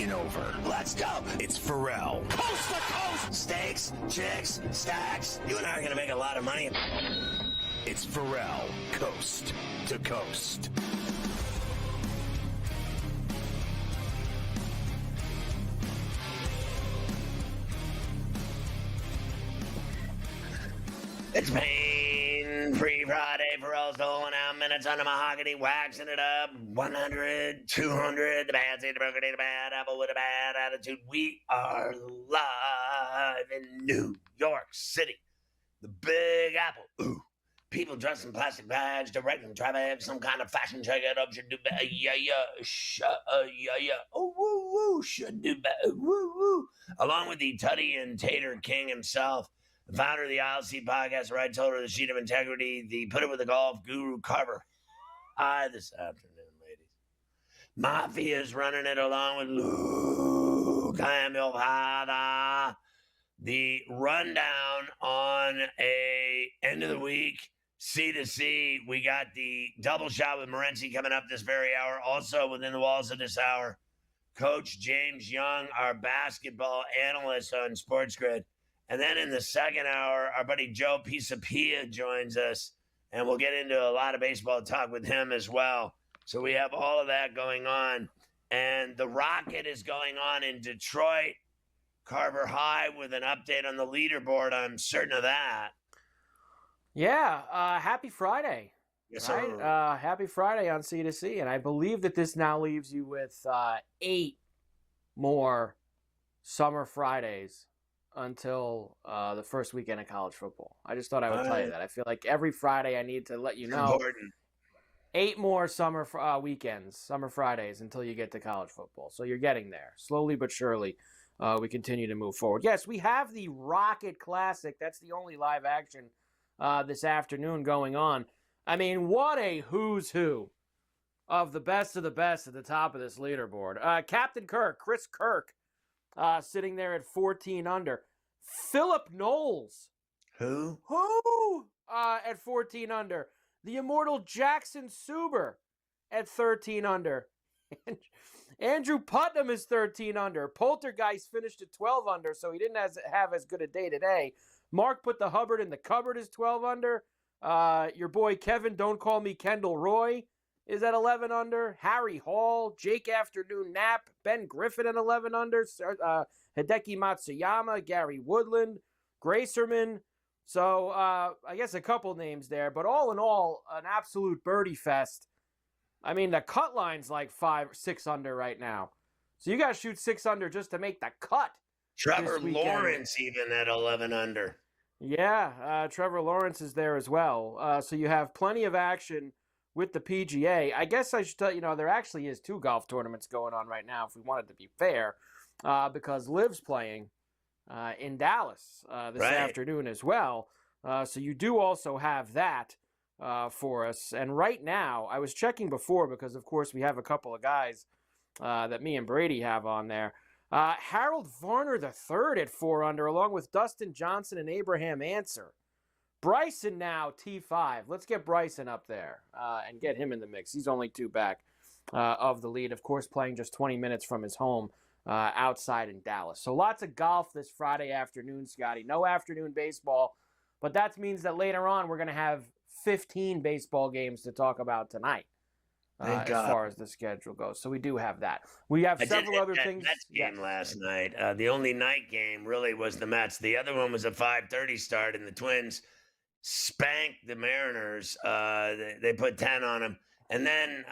and over. Let's go. It's Ferrall. Coast to coast. Steaks, chicks, stacks. You and I are going to make a lot of money. It's Ferrall, coast to coast. It's pain-free Friday. Ferrall's doling out minutes on the mahogany, waxing it up. 100, 200, the bad seed, the broken day, the bad apple with a bad attitude. We are live in New York City. The Big Apple. Ooh. People dressed in plastic bags, directing traffic, some kind of fashion check-out. Should do better. Yeah. Oh, woo, woo. Should do better. Woo, woo. Along with the Tutty and Tater King himself, the founder of the ILC podcast, right shoulder, the sheet of integrity, the put it with the golf guru Carver. Hi this afternoon, ladies. Mafia's running it along with Luke. I am your father. The rundown on a end of the week, C to C. We got the double shot with Morency coming up this very hour. Also within the walls of this hour, Coach James Young, our basketball analyst on SportsGrid. And then in the second hour, our buddy Joe Pisapia joins us, and we'll get into a lot of baseball talk with him as well. So we have all of that going on. And the Rocket is going on in Detroit. Carver High with an update on the leaderboard. I'm certain of that. Yeah, happy Friday. Yes, right? sir. Happy Friday on C2C. And I believe that this now leaves you with 8 more summer Fridays until the first weekend of college football. I just thought I would tell you that. I feel like every Friday I need to let you know. Important. 8 more summer weekends, summer Fridays, until you get to college football. So you're getting there. Slowly but surely, we continue to move forward. Yes, we have the Rocket Classic. That's the only live action this afternoon going on. I mean, what a who's who of the best at the top of this leaderboard. Captain Kirk, Chris Kirk, sitting there at 14 under. Philip Knowles. Who? At 14 under. The immortal Jackson Suber at 13 under. Andrew Putnam is 13 under. Poltergeist finished at 12 under, so he didn't have as good a day today. Mark put the Hubbard in the cupboard is 12 under. Your boy Kevin, don't call me Kendall Roy, is at 11 under. Harry Hall, Jake Afternoon Nap, Ben Griffin at 11 under. Hideki Matsuyama, Gary Woodland, Gracerman. So I guess a couple names there, but all in all, an absolute birdie fest. I mean, the cut line's like 6 under right now. So you got to shoot 6 under just to make the cut. Trevor Lawrence even at 11 under. Yeah, Trevor Lawrence is there as well. So you have plenty of action with the PGA. I guess I should tell you, there actually is 2 golf tournaments going on right now, if we wanted to be fair, because Liv's playing in Dallas this afternoon as well. So you do also have that for us. And right now, I was checking before because, of course, we have a couple of guys that me and Brady have on there. Harold Varner III at 4 under, along with Dustin Johnson and Abraham Answer. Bryson now T5. Let's get Bryson up there and get him in the mix. He's only 2 back of the lead, of course, playing just 20 minutes from his home outside in Dallas. So lots of golf this Friday afternoon, Scotty. No afternoon baseball, but that means that later on we're going to have 15 baseball games to talk about tonight. As far as the schedule goes. So we do have that. We have several other things. Mets game last night. The only night game really was the Mets. The other one was a 5:30 start, and the Twins spanked the Mariners. They put 10 on them. And then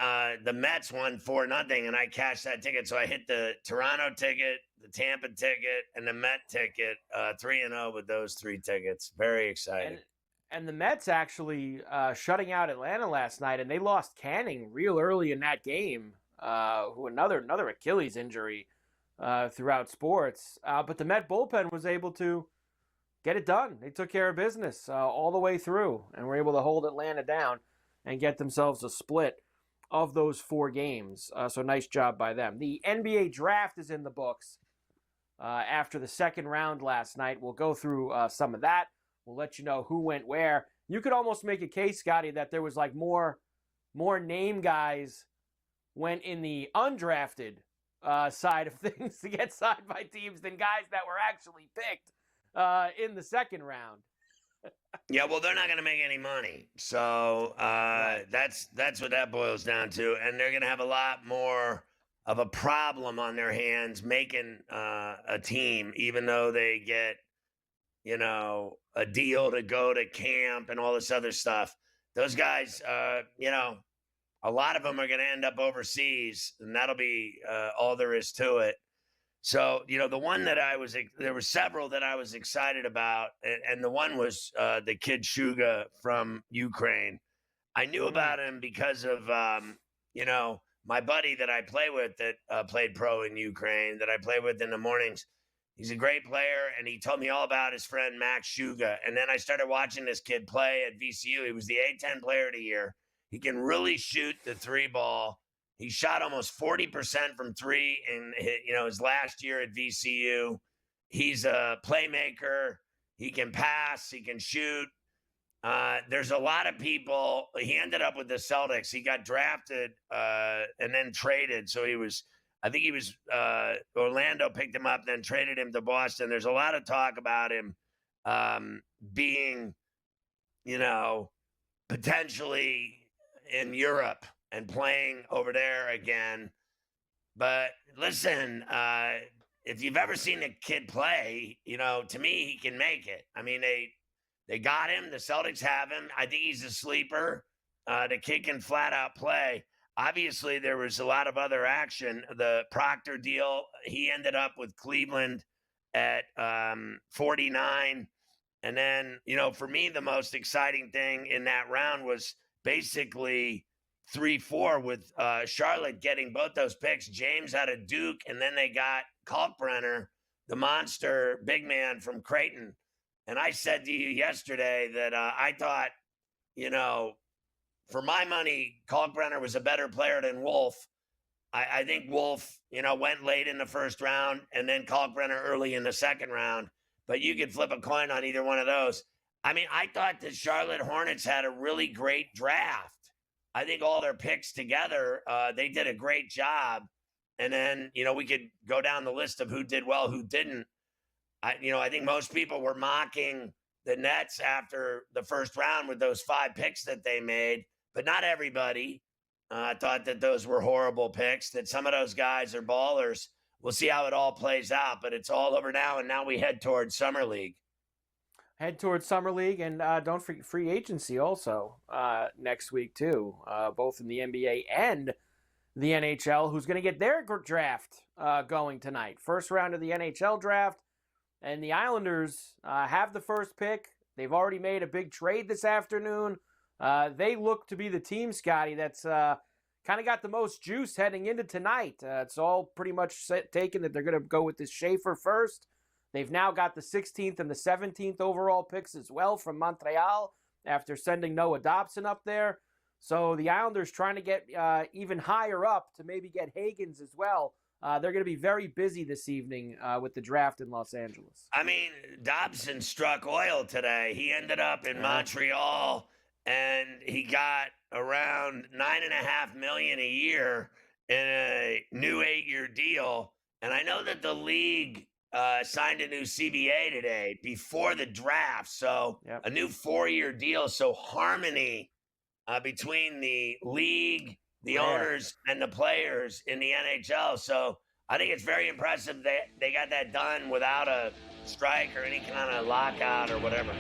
the Mets won 4-0, and I cashed that ticket. So I hit the Toronto ticket, the Tampa ticket, and the Met ticket, 3-0 with those 3 tickets. Very exciting. And the Mets actually shutting out Atlanta last night, and they lost Canning real early in that game, who another Achilles injury throughout sports. But the Met bullpen was able to get it done. They took care of business all the way through and were able to hold Atlanta down and get themselves a split of those 4 games. So nice job by them. The NBA draft is in the books after the second round last night. We'll go through some of that. We'll let you know who went where. You could almost make a case, Scotty, that there was like more name guys went in the undrafted side of things to get signed by teams than guys that were actually picked in the second round. Yeah, well, they're not going to make any money. So Right. that's what that boils down to. And they're going to have a lot more of a problem on their hands making a team, even though they get, a deal to go to camp and all this other stuff. Those guys, a lot of them are going to end up overseas, and that'll be all there is to it. So, the one that there were several that I was excited about, and the one was the kid Shuga from Ukraine. I knew about him because of, my buddy that I play with that played pro in Ukraine, that I play with in the mornings. He's a great player, and he told me all about his friend Max Shuga. And then I started watching this kid play at VCU. He was the A-10 player of the year. He can really shoot the three ball. He shot almost 40% from three in his last year at VCU. He's a playmaker. He can pass. He can shoot. There's a lot of people. He ended up with the Celtics. He got drafted and then traded. So Orlando picked him up, then traded him to Boston. There's a lot of talk about him being, potentially in Europe and playing over there again. But listen, if you've ever seen a kid play, to me, he can make it. I mean, they got him. The Celtics have him. I think he's a sleeper. The kid can flat out play. Obviously, there was a lot of other action. The Proctor deal, he ended up with Cleveland at 49. And then, for me, the most exciting thing in that round was basically 3-4 with Charlotte getting both those picks. James out of Duke, and then they got Kalkbrenner, the monster big man from Creighton. And I said to you yesterday that I thought, for my money, Kalkbrenner was a better player than Wolf. I think Wolf, went late in the first round, and then Kalkbrenner early in the second round. But you could flip a coin on either one of those. I mean, I thought the Charlotte Hornets had a really great draft. I think all their picks together, they did a great job. And then, we could go down the list of who did well, who didn't. I think most people were mocking the Nets after the first round with those 5 picks that they made, but not everybody thought that those were horrible picks, that some of those guys are ballers. We'll see how it all plays out, but it's all over now, and now we head towards Summer League. Head towards Summer League, and don't forget free agency also next week too, both in the NBA and the NHL, who's going to get their draft going tonight. First round of the NHL draft, and the Islanders have the first pick. They've already made a big trade this afternoon. They look to be the team, Scotty, that's kind of got the most juice heading into tonight. It's all pretty much taken that they're going to go with this Schaefer first. They've now got the 16th and the 17th overall picks as well from Montreal after sending Noah Dobson up there. So the Islanders trying to get even higher up to maybe get Higgins as well. They're going to be very busy this evening with the draft in Los Angeles. I mean, Dobson struck oil today. He ended up in Montreal, and he got around $9.5 million a year in a new 8-year deal. And I know that the league signed a new CBA today before the draft. So a new 4-year deal. So harmony between the league, the owners, and the players in the NHL. So I think it's very impressive that they got that done without a strike or any kind of lockout or whatever.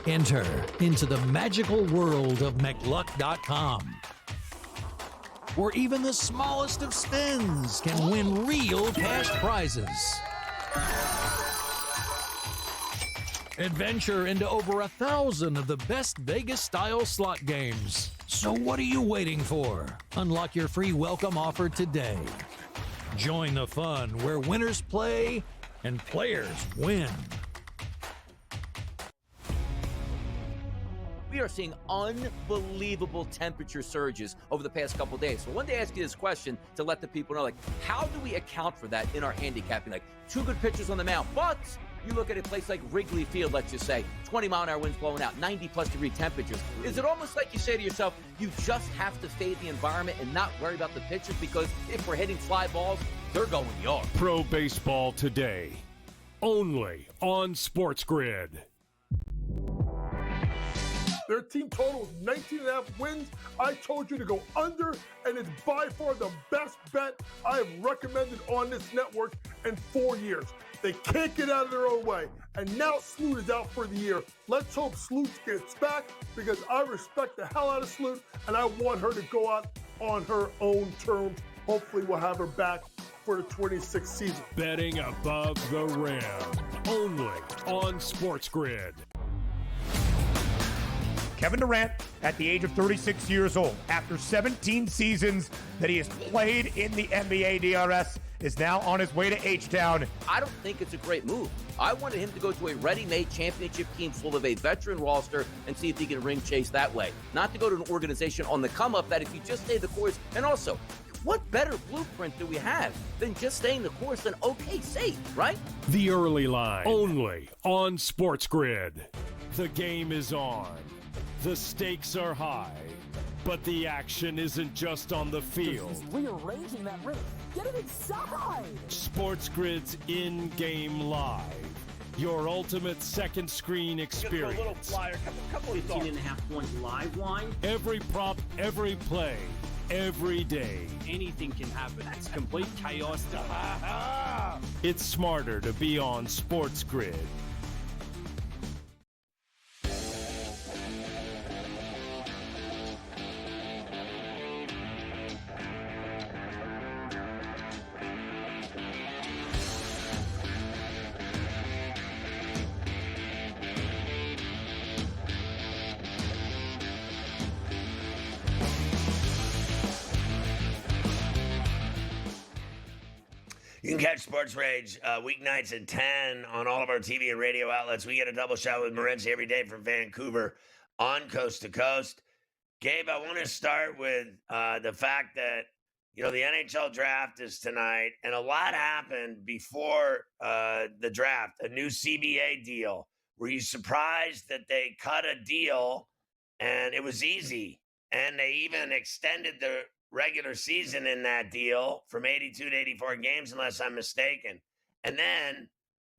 Enter into the magical world of McLuck.com, where even the smallest of spins can win real cash prizes. Adventure into over 1,000 of the best Vegas-style slot games. So what are you waiting for? Unlock your free welcome offer today. Join the fun where winners play and players win. we are seeing unbelievable temperature surges over the past couple of days. So I wanted to ask you this question to let the people know, like, how do we account for that in our handicapping? Like, 2 good pitchers on the mound, but you look at a place like Wrigley Field, let's just say, 20-mile-an-hour winds blowing out, 90-plus degree temperatures. Is it almost like you say to yourself, you just have to fade the environment and not worry about the pitchers, because if we're hitting fly balls, they're going yard? Pro Baseball Today, only on SportsGrid. Their team total is 19.5 wins. I told you to go under, and it's by far the best bet I have recommended on this network in 4 years. They can't get out of their own way. And now Sloot is out for the year. Let's hope Sloot gets back, because I respect the hell out of Sloot, and I want her to go out on her own terms. Hopefully we'll have her back for the 26th season. Betting above the rim, only on SportsGrid. Kevin Durant, at the age of 36 years old, after 17 seasons that he has played in the NBA DRS, is now on his way to H-Town. I don't think it's a great move. I wanted him to go to a ready-made championship team full of a veteran roster and see if he can ring chase that way. Not to go to an organization on the come-up that if you just stay the course, and also, what better blueprint do we have than just staying the course and safe, right? The Early Line, only on SportsGrid. The game is on. The stakes are high, but the action isn't just on the field. He's rearranging that rhythm. Get it inside! SportsGrid's in-game live. Your ultimate second screen experience. A little flyer, couple 15.5 point live line. Every prop, every play, every day. Anything can happen. That's complete chaos. It's smarter to be on SportsGrid. You can catch Sports Rage weeknights at 10 on all of our TV and radio outlets. We get a double shot with Morency every day from Vancouver on Coast to Coast. Gabe, I want to start with the fact that, the NHL draft is tonight, and a lot happened before the draft. A new CBA deal. Were you surprised that they cut a deal and it was easy? And they even extended the regular season in that deal from 82 to 84 games, unless I'm mistaken. And then,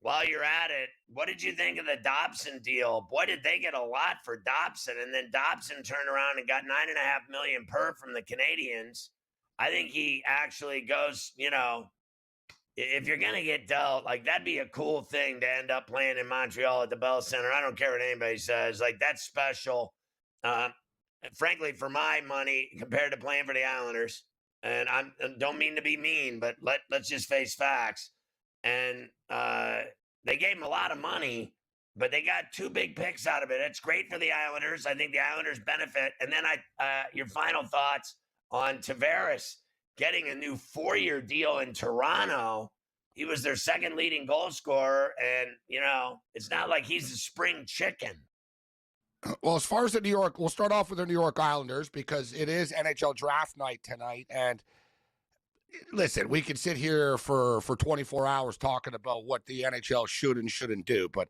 while you're at it, what did you think of the Dobson deal? Boy, did they get a lot for Dobson. And then Dobson turned around and got $9.5 million per from the Canadians. I think he actually goes, if you're going to get dealt, like, that'd be a cool thing to end up playing in Montreal at the Bell Center. I don't care what anybody says. Like, that's special. Frankly, for my money, compared to playing for the Islanders, and I don't mean to be mean, but let's just face facts. And they gave him a lot of money, but they got 2 big picks out of it. It's great for the Islanders. I think the Islanders benefit. And then your final thoughts on Tavares getting a new 4-year deal in Toronto. He was their second leading goal scorer, and it's not like he's a spring chicken. Well, as far as the New York, we'll start off with the New York Islanders because it is NHL draft night tonight. And listen, we can sit here for 24 hours talking about what the NHL should and shouldn't do. But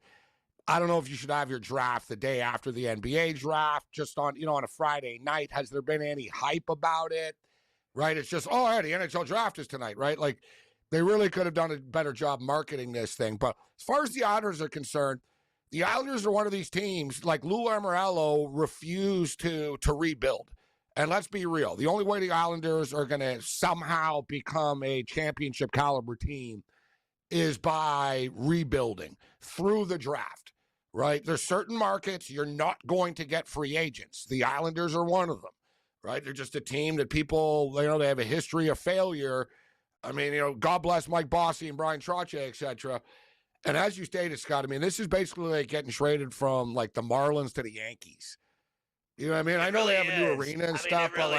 I don't know if you should have your draft the day after the NBA draft, just on a Friday night. Has there been any hype about it? Right? It's just, the NHL draft is tonight, right? Like, they really could have done a better job marketing this thing. But as far as the Islanders are concerned, the Islanders are one of these teams, like Lou Lamoriello refused to rebuild. And let's be real. The only way the Islanders are going to somehow become a championship caliber team is by rebuilding through the draft, right? There's certain markets you're not going to get free agents. The Islanders are one of them, right? They're just a team that people, they have a history of failure. I mean, God bless Mike Bossy and Brian Trottier, et cetera. And as you stated, Scott, I mean, this is basically like getting traded from, like, the Marlins to the Yankees. You know what I mean? I know they have a new arena and stuff, but,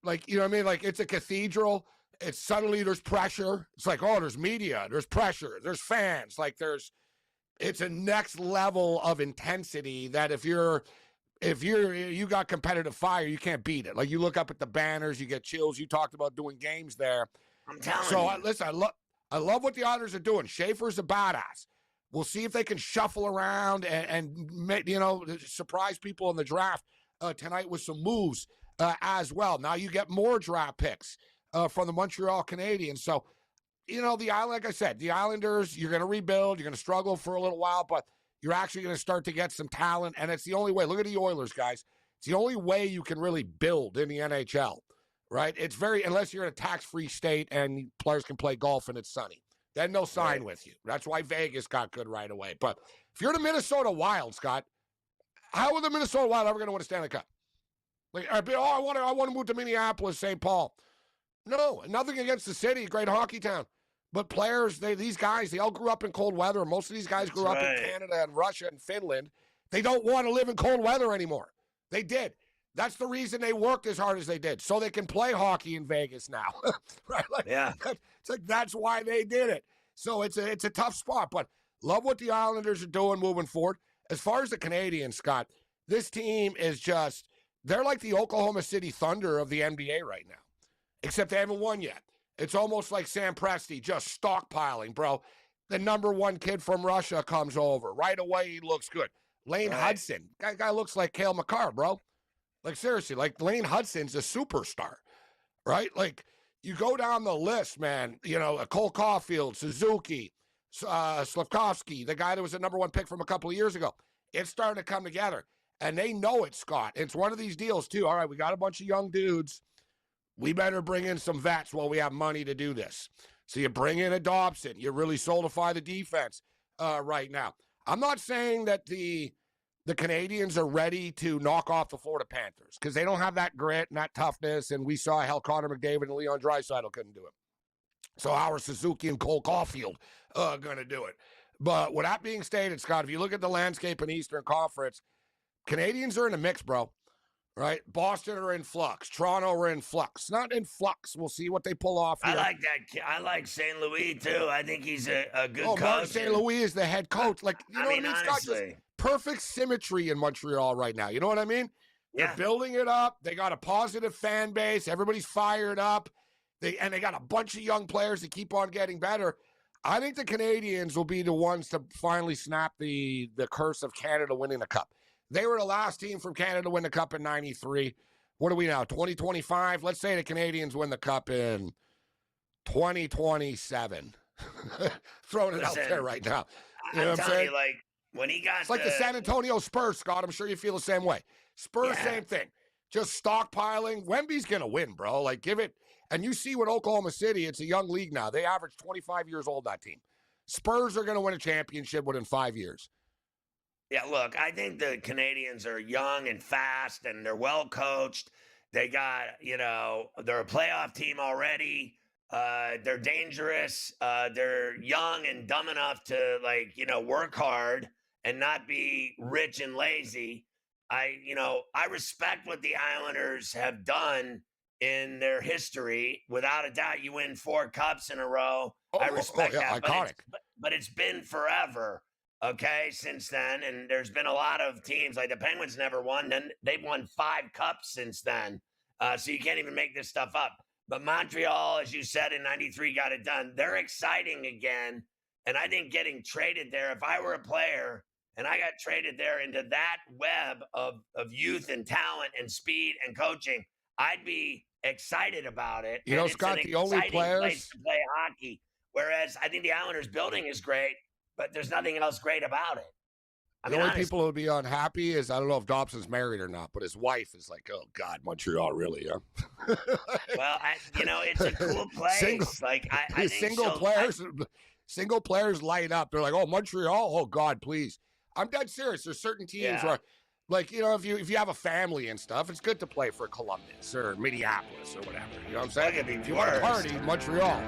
like, you know what I mean? Like, it's a cathedral. It's suddenly there's pressure. It's like, there's media, there's pressure, there's fans. Like, it's a next level of intensity that if you're if you got competitive fire, you can't beat it. Like, you look up at the banners, you get chills. You talked about doing games there. I'm telling you. Listen, I love what the Islanders are doing. Schaefer's a badass. We'll see if they can shuffle around and make, surprise people in the draft tonight with some moves as well. Now you get more draft picks from the Montreal Canadiens. So, like I said, the Islanders, you're going to rebuild. You're going to struggle for a little while, but you're actually going to start to get some talent, and it's the only way. Look at the Oilers, guys. It's the only way you can really build in the NHL, right? It's unless you're in a tax-free state and players can play golf and it's sunny. Then they'll sign with you. That's why Vegas got good right away. But if you're the Minnesota Wild, Scott, how are the Minnesota Wild ever going to win a Stanley Cup? Like, I want to move to Minneapolis, St. Paul. No, nothing against the city, great hockey town. But players, these guys, they all grew up in cold weather. Most of these guys grew up in Canada and Russia and Finland. They don't want to live in cold weather anymore. They did. That's the reason they worked as hard as they did, so they can play hockey in Vegas now. Right? It's like that's why they did it. So it's a tough spot, but love what the Islanders are doing moving forward. As far as the Canadiens, Scott, this team is they're like the Oklahoma City Thunder of the NBA right now, except they haven't won yet. It's almost like Sam Presti just stockpiling, bro. The number one kid from Russia comes over. Right away, he looks good. Lane Hudson. That guy looks like Cale Makar, bro. Like, seriously, like Lane Hudson's a superstar, right? Like, you go down the list, man. Cole Caulfield, Suzuki, Slavkovsky, the guy that was the number one pick from a couple of years ago. It's starting to come together, and they know it, Scott. It's one of these deals, too. All right, we got a bunch of young dudes. We better bring in some vets while we have money to do this. So you bring in a Dobson. You really solidify the defense right now. I'm not saying that the Canadiens are ready to knock off the Florida Panthers because they don't have that grit and that toughness, and we saw how Connor McDavid and Leon Draisaitl couldn't do it. So how are Suzuki and Cole Caulfield going to do it? But with that being stated, Scott, if you look at the landscape in the Eastern Conference, Canadiens are in the mix, bro. Right? Boston are in flux. Toronto are in flux. Not in flux. We'll see what they pull off here. I like that. I like St. Louis, too. I think he's a good coach. Martin St. Louis is the head coach. Like, you know what I mean, Scott? Just perfect symmetry in Montreal right now. You know what I mean? Yeah. They're building it up. They got a positive fan base. Everybody's fired up. They got a bunch of young players that keep on getting better. I think the Canadiens will be the ones to finally snap the curse of Canada winning the cup. They were the last team from Canada to win the cup in 93. What are we now, 2025? Let's say the Canadiens win the cup in 2027. Throwing it out there right now. You know what I'm saying? You, like, when he got it's like the San Antonio Spurs, Scott. I'm sure you feel the same way. Spurs, same thing. Just stockpiling. Wemby's going to win, bro. Like, give it. And you see with Oklahoma City, it's a young league now. They average 25 years old, that team. Spurs are going to win a championship within 5 years. Yeah, look, I think the Canadiens are young and fast, and they're well coached. They got, they're a playoff team already. They're dangerous. They're young and dumb enough to, work hard and not be rich and lazy. I respect what the Islanders have done in their history. Without a doubt, you win 4 cups in a row. I respect that. Iconic. But it's been forever. Okay, since then, and there's been a lot of teams, like the Penguins never won, then they've won 5 cups since then, so you can't even make this stuff up. But Montreal, as you said, in 93 got it done. They're exciting again, and I think getting traded there, if I were a player and I got traded there into that web of youth and talent and speed and coaching, I'd be excited about it. You know, Scott, the only place to play hockey, whereas I think the Islanders building is great, but there's nothing else great about it. The only people who would be unhappy is, I don't know if Dobson's married or not, but his wife is like, oh, God, Montreal, really, huh? Well, it's a cool place. I think single players light up. They're like, oh, Montreal? Oh, God, please. I'm dead serious. There's certain teams where, if you have a family and stuff, it's good to play for Columbus or Minneapolis or whatever. You know what I'm saying? If you want to party, Montreal.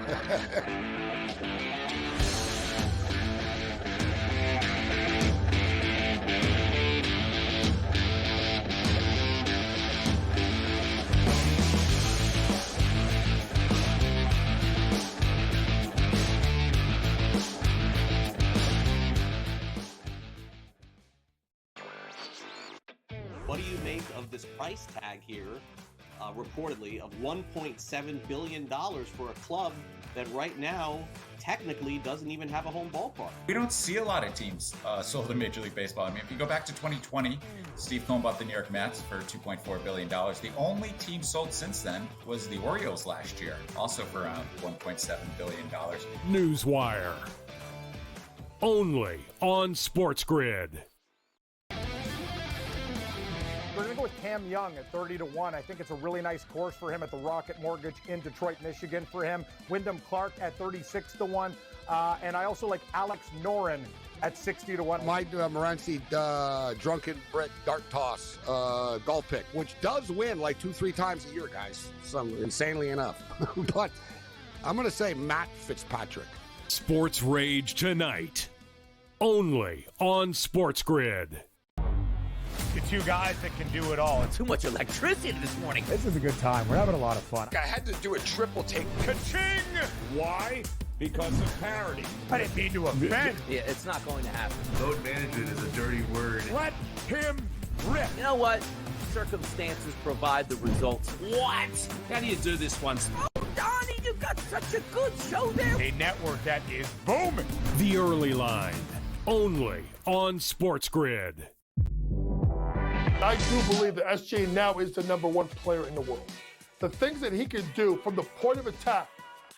What do you make of this price tag here, reportedly, of $1.7 billion for a club that right now technically doesn't even have a home ballpark? We don't see a lot of teams sold in Major League Baseball. I mean, if you go back to 2020, Steve Cohen bought the New York Mets for $2.4 billion. The only team sold since then was the Orioles last year, also for around $1.7 billion. Newswire. Only on SportsGrid. We're going to go with Cam Young at 30-1. I think it's a really nice course for him at the Rocket Mortgage in Detroit, Michigan for him. Wyndham Clark at 36-1. And I also like Alex Noren at 60-1. My Morency drunken Brit dart toss golf pick, which does win like 2-3 times a year, guys. Insanely enough. But I'm going to say Matt Fitzpatrick. Sports Rage tonight. Only on SportsGrid. The two guys that can do it all. Too much electricity this morning. This is a good time. We're having a lot of fun. I had to do a triple take. Ka-ching! Why? Because of parity. I didn't mean to offend. Yeah, it's not going to happen. Load management is a dirty word. Let him rip. You know what? Circumstances provide the results. What? How do you do this once? Oh, Donnie, you've got such a good show there. A network that is booming. The Early Line. Only on SportsGrid. I do believe that SJ now is the #1 player in the world. The things that he can do from the point of attack,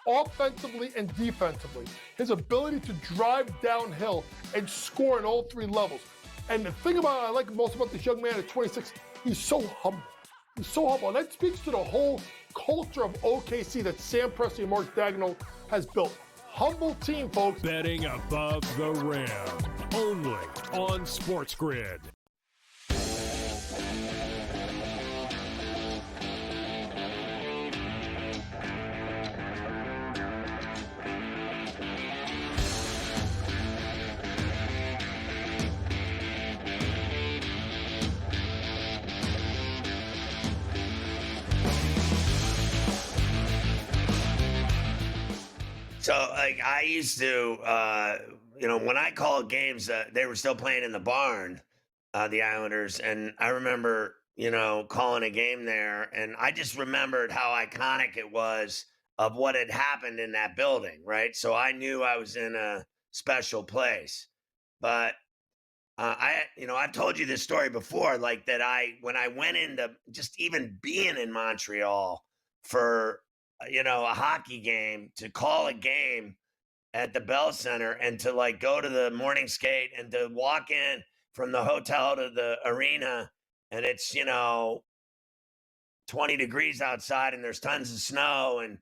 offensively and defensively, his ability to drive downhill and score in all 3 levels. And the thing I like most about this young man at 26, he's so humble. He's so humble. And that speaks to the whole culture of OKC that Sam Presti and Mark Daigneault has built. Humble team, folks. Betting above the rim. Only on SportsGrid. So, like, I used to, when I called games, they were still playing in the barn, the Islanders. And I remember, calling a game there. And I just remembered how iconic it was of what had happened in that building, right? So I knew I was in a special place. But I've told you this story before, like that when I went into just even being in Montreal for a hockey game, to call a game at the Bell Center and to like go to the morning skate and to walk in from the hotel to the arena and it's, 20 degrees outside and there's tons of snow and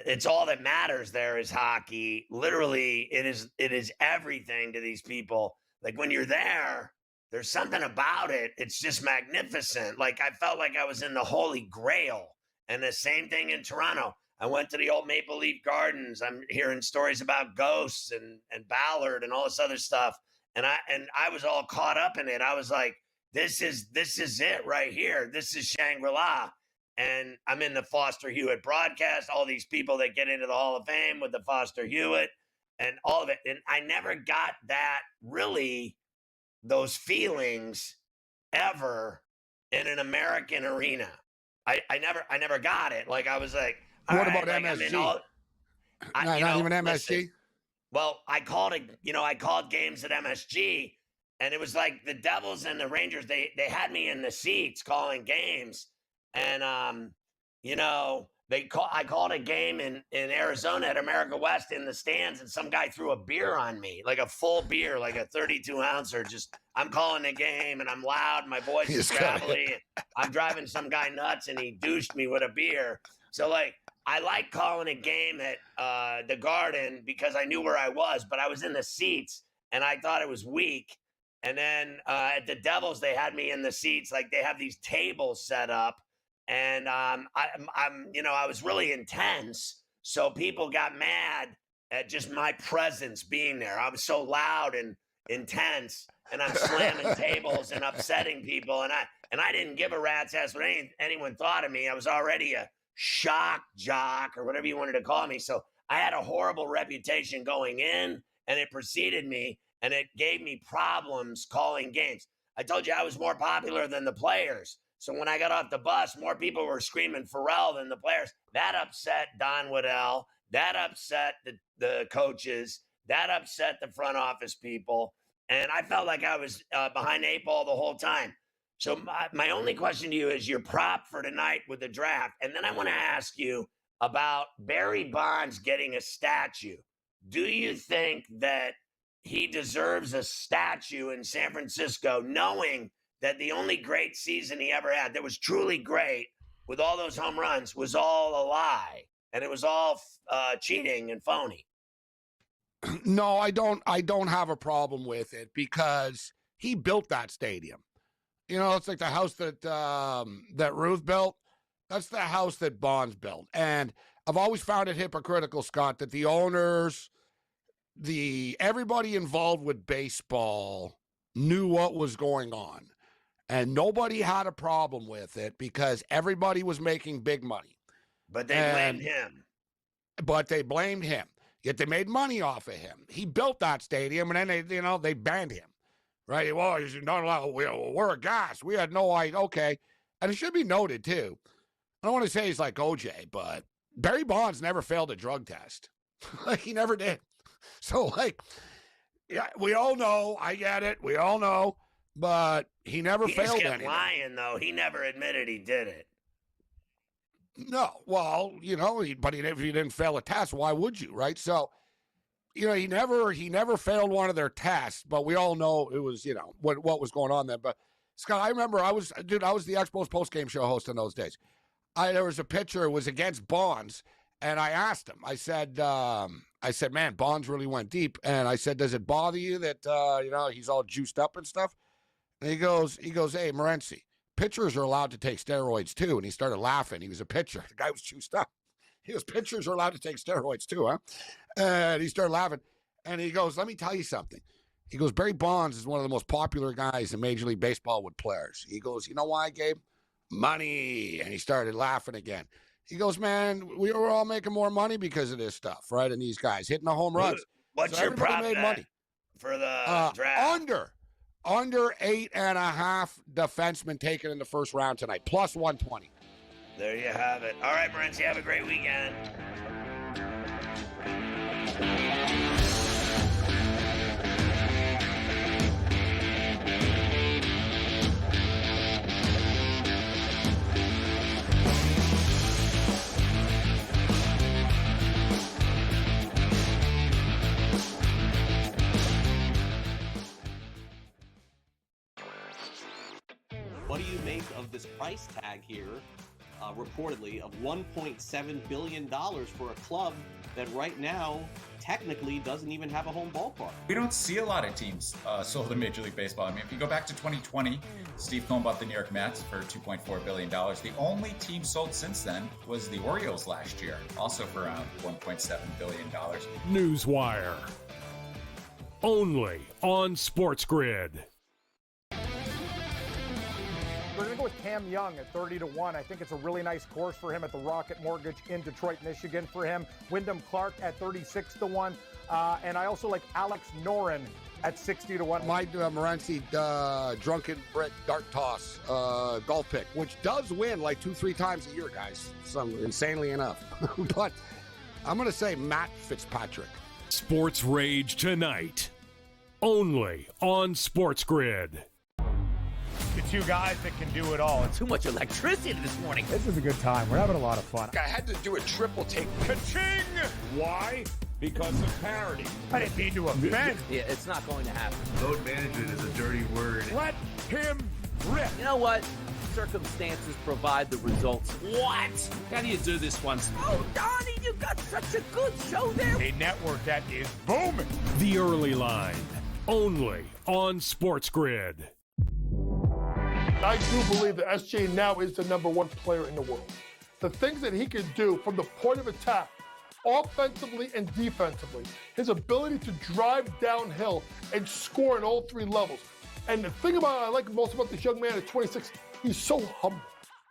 it's all that matters there is hockey. Literally, it is everything to these people. Like when you're there, there's something about it. It's just magnificent. Like I felt like I was in the Holy Grail. And the same thing in Toronto. I went to the old Maple Leaf Gardens. I'm hearing stories about ghosts and Ballard and all this other stuff. And I was all caught up in it. I was like, this is it right here. This is Shangri-La. And I'm in the Foster Hewitt broadcast, all these people that get into the Hall of Fame with the Foster Hewitt and all of it. And I never got those feelings ever in an American arena. I never got it. Like I was like, what about MSG? Not even MSG. Listen, well, I called games at MSG, and it was like the Devils and the Rangers. They had me in the seats calling games, and I called a game in Arizona at America West in the stands, and some guy threw a beer on me, like a full beer, like a 32-ouncer. Just I'm calling the game, and I'm loud. My voice is gravelly. I'm driving some guy nuts, and he douched me with a beer. So, like, I like calling a game at the Garden because I knew where I was, but I was in the seats, and I thought it was weak. And then at the Devils, they had me in the seats. Like, they have these tables set up. And I was really intense. So people got mad at just my presence being there. I was so loud and intense, and I'm slamming tables and upsetting people. And I didn't give a rat's ass what anyone thought of me. I was already a shock jock or whatever you wanted to call me. So I had a horrible reputation going in, and it preceded me, and it gave me problems calling games. I told you I was more popular than the players. So when I got off the bus, more people were screaming Ferrall than the players. That upset Don Waddell. That upset the coaches. That upset the front office people. And I felt like I was behind the 8 ball the whole time. So my only question to you is your prop for tonight with the draft. And then I want to ask you about Barry Bonds getting a statue. Do you think that he deserves a statue in San Francisco, knowing that the only great season he ever had, that was truly great with all those home runs, was all a lie, and it was all cheating and phony? No, I don't have a problem with it because he built that stadium. You know, it's like the house that Ruth built. That's the house that Bonds built. And I've always found it hypocritical, Scott, that the owners, everybody involved with baseball knew what was going on. And nobody had a problem with it because everybody was making big money. But they blamed him. But they blamed him. Yet they made money off of him. He built that stadium, and then they banned him. Right? Well, he's not allowed. We're aghast. We had no idea. Okay. And it should be noted, too. I don't want to say he's like OJ, but Barry Bonds never failed a drug test. Like, he never did. So, like, yeah, we all know. I get it. We all know. But he never failed anything. He just kept lying, though. He never admitted he did it. No. Well, you know, but if he didn't fail a test, why would you, right? So, you know, he never failed one of their tests, but we all know it was, you know, what was going on there. But, Scott, I remember I was the Expos postgame show host in those days. There was a pitcher, it was against Bonds, and I asked him, I said, man, Bonds really went deep. And I said, does it bother you that, you know, he's all juiced up and stuff? And he goes, hey, Morency, pitchers are allowed to take steroids too. And he started laughing. He was a pitcher. The guy was juiced up. He goes, pitchers are allowed to take steroids too, huh? And he started laughing. And he goes, let me tell you something. He goes, Barry Bonds is one of the most popular guys in Major League Baseball with players. He goes, you know why, Gabe? Money. And he started laughing again. He goes, man, we were all making more money because of this stuff, right? And these guys hitting the home runs. What's your prop made money for the draft? Under 8.5 defensemen taken in the first round tonight, plus 120. There you have it. All right, Morency, have a great weekend. What do you make of this price tag here, reportedly, of $1.7 billion for a club that right now technically doesn't even have a home ballpark? We don't see a lot of teams sold in Major League Baseball. I mean, if you go back to 2020, Steve Cohen bought the New York Mets for $2.4 billion. The only team sold since then was the Orioles last year, also for around $1.7 billion. Newswire. Only on SportsGrid. We're going to go with Cam Young at 30-1. I think it's a really nice course for him at the Rocket Mortgage in Detroit, Michigan for him. Wyndham Clark at 36-1. And I also like Alex Noren at 60-1. My Morency drunken Brit dart toss golf pick, which does win like 2-3 times a year, guys. Insanely enough. But I'm going to say Matt Fitzpatrick. Sports Rage tonight. Only on SportsGrid. The two guys that can do it all. Too much electricity this morning. This is a good time. We're having a lot of fun. I had to do a triple take. Ka-ching! Why? Because of parity. I didn't mean to offend. Yeah, it's not going to happen. Load management is a dirty word. Let him rip. You know what? Circumstances provide the results. What? How do you do this once? Oh, Donnie, you got such a good show there. A network that is booming. The Early Line. Only on SportsGrid. I do believe that SJ now is the #1 player in the world. The things that he can do from the point of attack, offensively and defensively, his ability to drive downhill and score at all 3 levels. And the thing about I like most about this young man at 26, he's so humble.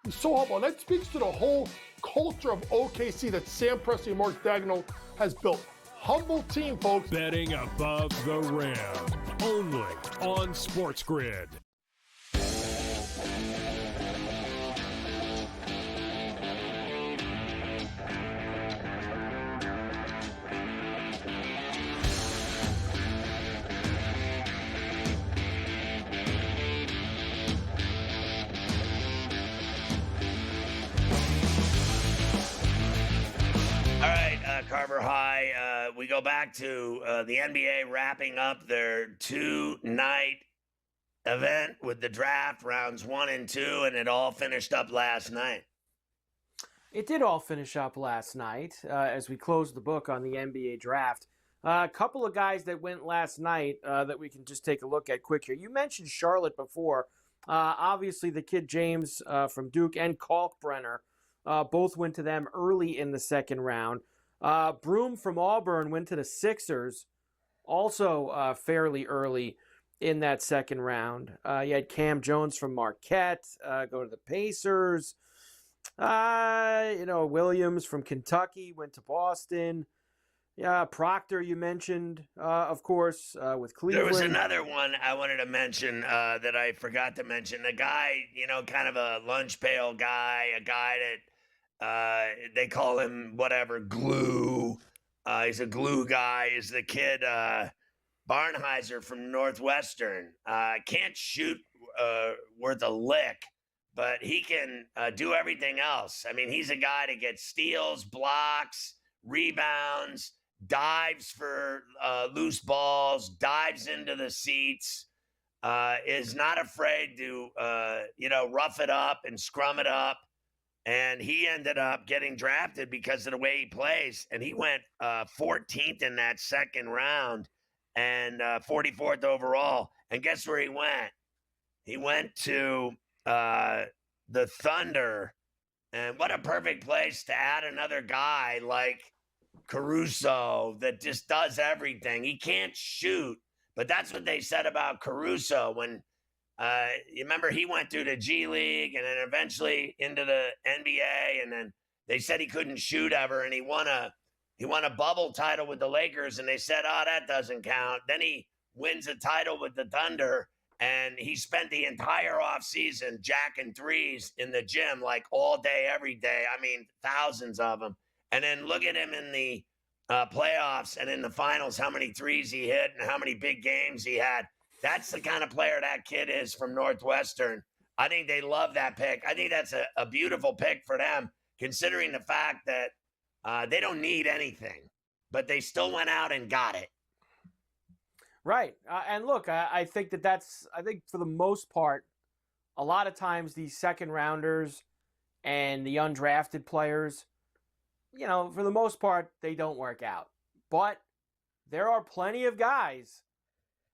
He's so humble. And that speaks to the whole culture of OKC that Sam Presti and Mark Daigneault has built. Humble team, folks. Betting above the rim. Only on SportsGrid. Carver High. We go back to the NBA wrapping up their 2-night event with the draft rounds 1 and 2, and it all finished up last night. It did all finish up last night as we closed the book on the NBA draft. A couple of guys that went last night that we can just take a look at quick here. You mentioned Charlotte before. Obviously, the kid James from Duke and Kalkbrenner both went to them early in the second round. Broom from Auburn went to the Sixers, also fairly early in that second round. You had Cam Jones from Marquette go to the Pacers. Williams from Kentucky went to Boston. Yeah, Proctor you mentioned, of course, with Cleveland. There was another one I wanted to mention that I forgot to mention. A guy, kind of a lunch pail guy, a guy that they call him whatever, glue. He's a glue guy. Is the kid Barnheiser from Northwestern. Can't shoot worth a lick, but he can do everything else. I mean, he's a guy that gets steals, blocks, rebounds, dives for loose balls, dives into the seats, is not afraid to, rough it up and scrum it up. And he ended up getting drafted because of the way he plays. And he went 14th in that second round and 44th overall. And guess where he went? He went to the Thunder. And what a perfect place to add another guy like Caruso that just does everything. He can't shoot, but that's what they said about Caruso when you remember he went through the G League and then eventually into the NBA, and then they said he couldn't shoot ever, and he won a bubble title with the Lakers, and they said, oh, that doesn't count. Then he wins a title with the Thunder, and he spent the entire offseason jacking threes in the gym like all day, every day. I mean, thousands of them. And then look at him in the playoffs and in the finals, how many threes he hit and how many big games he had. That's the kind of player that kid is from Northwestern. I think they love that pick. I think that's a beautiful pick for them, considering the fact that they don't need anything, but they still went out and got it. Right. And look, I think I think for the most part, a lot of times these second rounders and the undrafted players, for the most part, they don't work out. But there are plenty of guys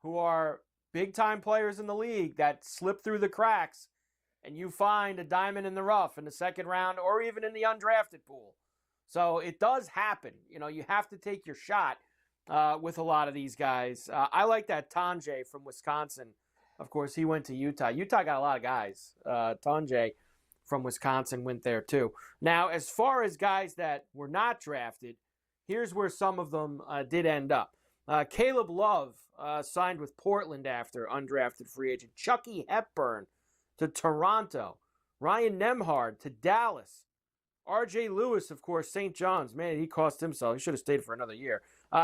who are big-time players in the league that slip through the cracks, and you find a diamond in the rough in the second round or even in the undrafted pool. So it does happen. You have to take your shot with a lot of these guys. I like that Tanjay from Wisconsin. Of course, he went to Utah. Utah got a lot of guys. Tanjay from Wisconsin went there too. Now, as far as guys that were not drafted, here's where some of them did end up. Caleb Love signed with Portland after undrafted free agent. Chucky Hepburn to Toronto. Ryan Nembhard to Dallas. R.J. Lewis, of course, St. John's. Man, he cost himself. He should have stayed for another year.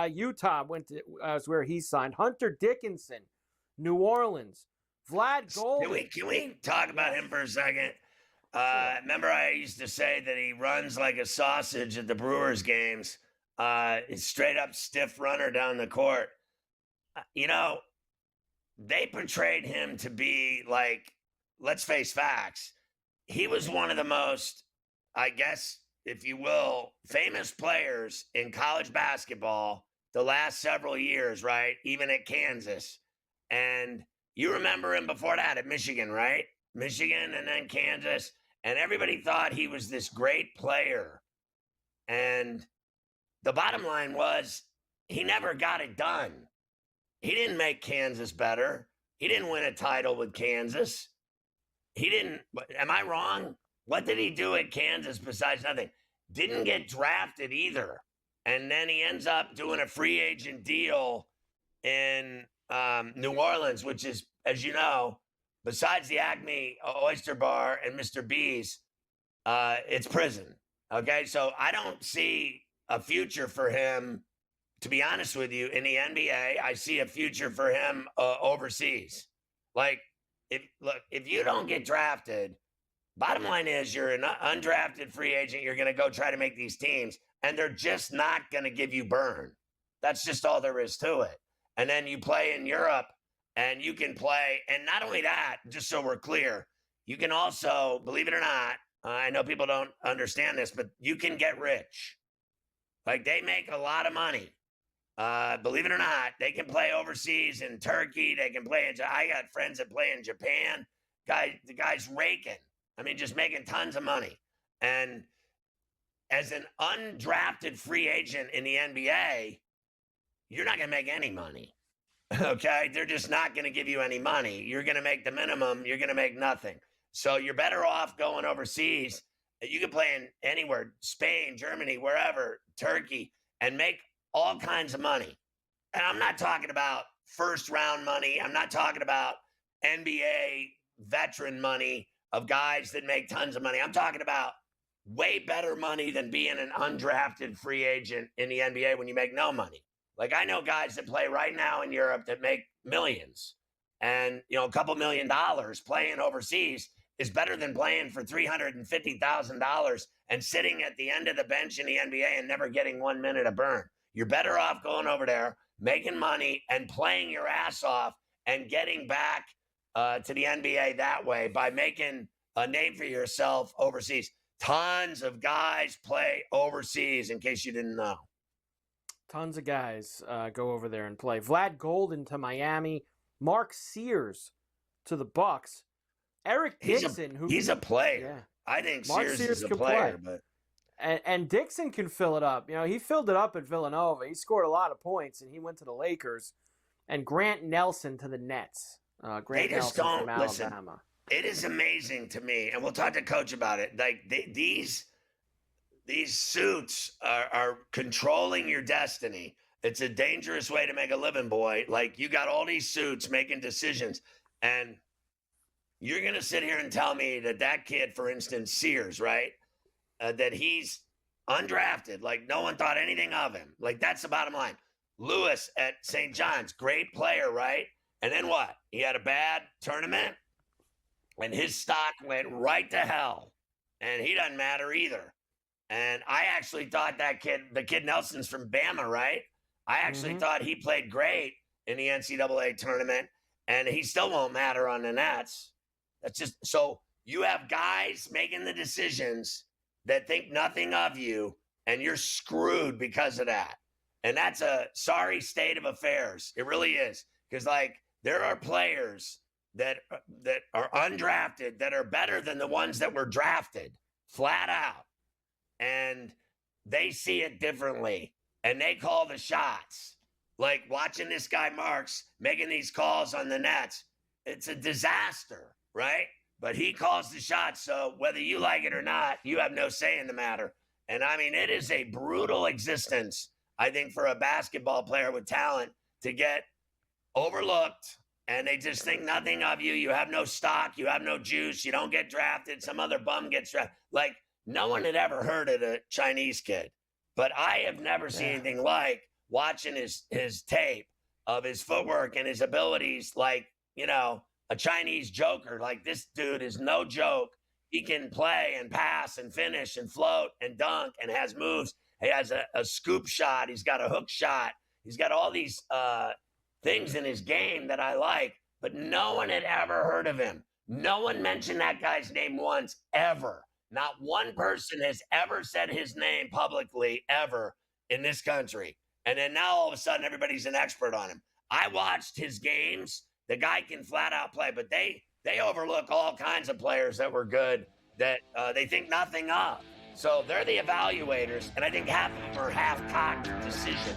Utah was where he signed. Hunter Dickinson, New Orleans. Vlad Golden. Can we talk about him for a second? Remember I used to say that he runs like a sausage at the Brewers games. It's straight up stiff runner down the court. They portrayed him to be like, let's face facts. He was one of the most, I guess, if you will, famous players in college basketball the last several years, right? Even at Kansas. And you remember him before that at Michigan, right? Michigan and then Kansas. And everybody thought he was this great player. And the bottom line was he never got it done. He didn't make Kansas better. He didn't win a title with Kansas. He didn't. Am I wrong? What did he do at Kansas besides nothing? Didn't get drafted either. And then he ends up doing a free agent deal in New Orleans, which is, as you know, besides the Acme Oyster Bar and Mr. B's, it's prison. Okay, so I don't see a future for him, to be honest with you, in the NBA. I see a future for him overseas. Like, if you don't get drafted, bottom line is you're an undrafted free agent. You're going to go try to make these teams. and they're just not going to give you burn. That's just all there is to it. And then you play in Europe, and you can play. And not only that, just so we're clear, you can also, believe it or not, I know people don't understand this, but you can get rich. Like, they make a lot of money. Believe it or not, they can play overseas in Turkey. They can play I got friends that play in Japan. The guy's raking. I mean, just making tons of money. And as an undrafted free agent in the NBA, you're not going to make any money. Okay? They're just not going to give you any money. You're going to make the minimum. You're going to make nothing. So you're better off going overseas. You can play in anywhere, Spain, Germany, wherever, Turkey, and make all kinds of money. And I'm not talking about first round money. I'm not talking about NBA veteran money of guys that make tons of money. I'm talking about way better money than being an undrafted free agent in the NBA when you make no money. Like, I know guys that play right now in Europe that make millions, and, you know, a couple $1 million playing overseas is better than playing for $350,000 and sitting at the end of the bench in the NBA and never getting 1 minute of burn. You're better off going over there, making money and playing your ass off and getting back to the NBA that way by making a name for yourself overseas. Tons of guys play overseas, in case you didn't know. Tons of guys go over there and play. Vlad Golden to Miami. Mark Sears to the Bucks. Eric Dixon, he's a player. Yeah. I think Mark Sears Sears is a can player, play. but and Dixon can fill it up. You know, he filled it up at Villanova. He scored a lot of points, and he went to the Lakers. And Grant Nelson to the Nets. Grant Nelson from Alabama. Listen, it is amazing to me, and we'll talk to Coach about it. Like, these suits are controlling your destiny. It's a dangerous way to make a living, boy. Like, you got all these suits making decisions, and you're going to sit here and tell me that kid, for instance, Sears, right, that he's undrafted. Like, no one thought anything of him. Like, that's the bottom line. Lewis at St. John's, great player, right? And then what? He had a bad tournament, and his stock went right to hell. And he doesn't matter either. And I actually thought the kid Nelson's from Bama, right? I actually thought he played great in the NCAA tournament, and he still won't matter on the Nets. That's just, so you have guys making the decisions that think nothing of you, and you're screwed because of that. And that's a sorry state of affairs. It really is. Because, like, there are players that are undrafted that are better than the ones that were drafted, flat out. And they see it differently, and they call the shots. Like, watching this guy Marks making these calls on the Nets, it's a disaster, right? But he calls the shots, so whether you like it or not, you have no say in the matter. And, I mean, it is a brutal existence, I think, for a basketball player with talent to get overlooked, and they just think nothing of you. You have no stock. You have no juice. You don't get drafted. Some other bum gets drafted. Like, no one had ever heard of the Chinese kid, but I have never seen anything like watching his tape of his footwork and his abilities, like, you know, a Chinese joker. Like, this dude is no joke. He can play and pass and finish and float and dunk and has moves. He has a scoop shot. He's got a hook shot. He's got all these things in his game that I like, but no one had ever heard of him. No one mentioned that guy's name once, ever. Not one person has ever said his name publicly ever in this country. And then now all of a sudden everybody's an expert on him. I watched his games. The guy can flat out play, but they overlook all kinds of players that were good that they think nothing of. So they're the evaluators, and I think half of them are half-cocked decisions.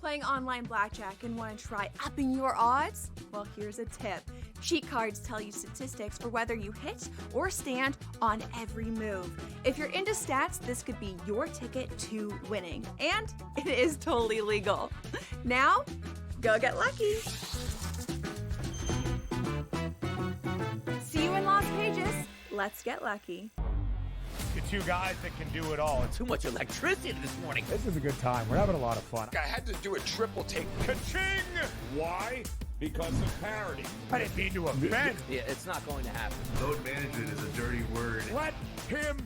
Playing online blackjack and want to try upping your odds? Well, here's a tip. Cheat cards tell you statistics for whether you hit or stand on every move. If you're into stats, this could be your ticket to winning. And it is totally legal. Now, go get lucky. See you in Las Vegas. Let's get lucky. The two guys that can do it all. Too much electricity this morning. This is a good time. We're having a lot of fun. I had to do a triple take. Ka-ching! Why? Because of parity. I didn't mean to offend. Yeah, it's not going to happen. Load management is a dirty word. Let him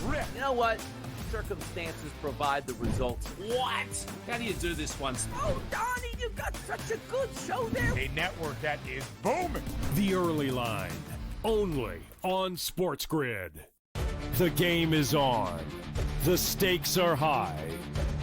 rip. You know what? Circumstances provide the results. What? How do you do this one? Oh, Donnie, you got such a good show there. A network that is booming. The early line, only on SportsGrid. The game is on. The stakes are high,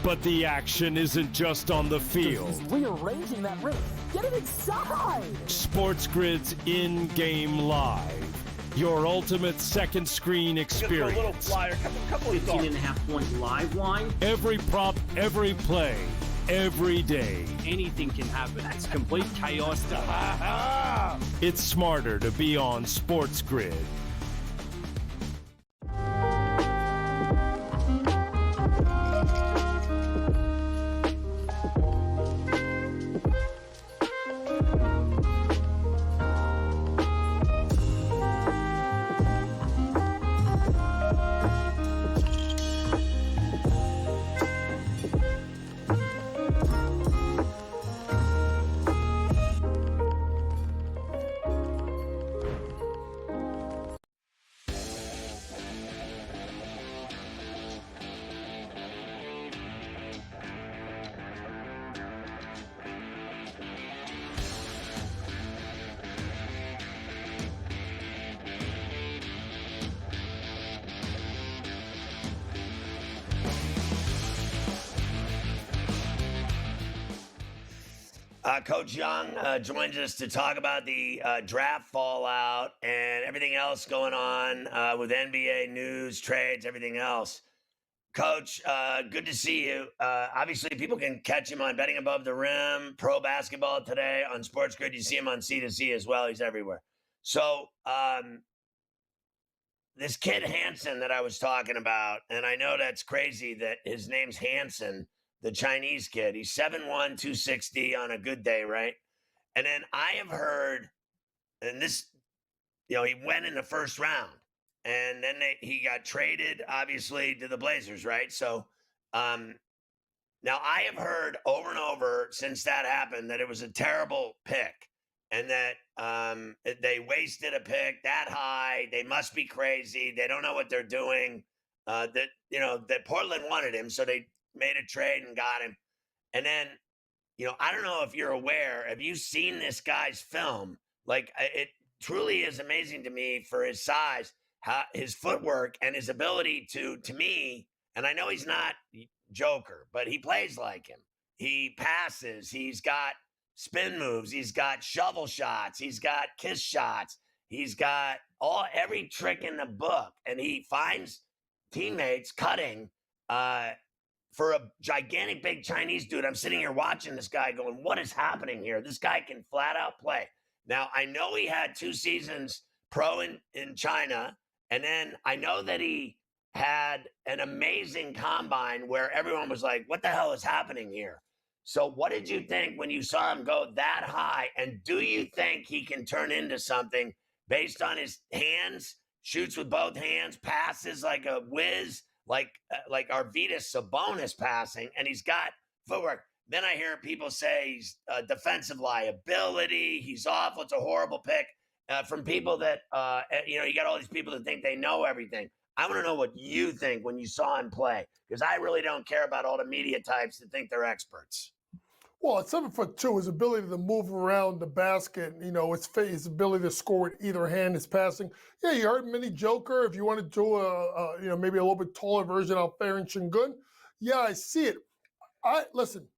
but the action isn't just on the field. He's rearranging that roof. Get it inside! SportsGrid's in-game live. Your ultimate second screen experience. Just a little flyer, couple 15.5 point live line. Every prop, every play, every day. Anything can happen. It's complete chaos. It's smarter to be on SportsGrid. Coach Young joins us to talk about the draft fallout and everything else going on with NBA news, trades, everything else. Coach, good to see you. Obviously, people can catch him on Betting Above the Rim, Pro Basketball Today on SportsGrid. You see him on C2C as well. He's everywhere. So this kid Hansen that I was talking about, and I know that's crazy that his name's Hansen, the Chinese kid. He's 7'1", 260 on a good day, right? And then I have heard, and this, he went in the first round, and then he got traded, obviously, to the Blazers, right? So now I have heard over and over since that happened that it was a terrible pick, and that they wasted a pick that high. They must be crazy. They don't know what they're doing. That Portland wanted him, so they made a trade and got him. And then, I don't know if you're aware, have you seen this guy's film? Like, it truly is amazing to me for his size, his footwork, and his ability to me, and I know he's not Joker, but he plays like him. He passes. He's got spin moves. He's got shovel shots. He's got kiss shots. He's got every trick in the book, and he finds teammates cutting for a gigantic big Chinese dude. I'm sitting here watching this guy going, what is happening here? This guy can flat out play. Now, I know he had 2 seasons pro in China, and then I know that he had an amazing combine where everyone was like, what the hell is happening here? So what did you think when you saw him go that high? And do you think he can turn into something based on his hands, shoots with both hands, passes like a whiz, like Arvydas Sabonis passing, and he's got footwork? Then I hear people say he's a defensive liability. He's awful. It's a horrible pick from people that, you got all these people that think they know everything. I want to know what you think when you saw him play, because I really don't care about all the media types that think they're experts. Well, at 7'2", his ability to move around the basket, his ability to score with either hand, his passing. Yeah, you heard mini Joker. If you want to do maybe a little bit taller version out there in Shingun, yeah, I see it. Listen,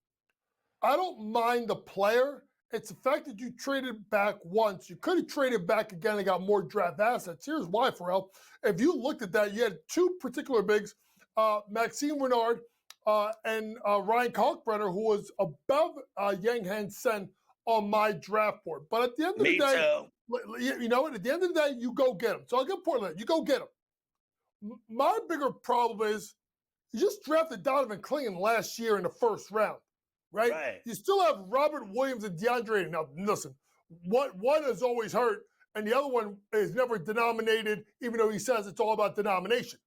I don't mind the player. It's the fact that you traded back once. You could have traded back again and got more draft assets. Here's why, Ferrall. If you looked at that, you had 2 particular bigs, Maxime Renard and Ryan Kalkbrenner, who was above Yang Hansen on my draft board. But at the end of Me the day, too. you know what? At the end of the day, you go get them. So I'll give Portland. You go get them. My bigger problem is you just drafted Donovan Clingan last year in the first round, right? You still have Robert Williams and DeAndre. Now, listen, one is always hurt, and the other one is never denominated, even though he says it's all about denomination.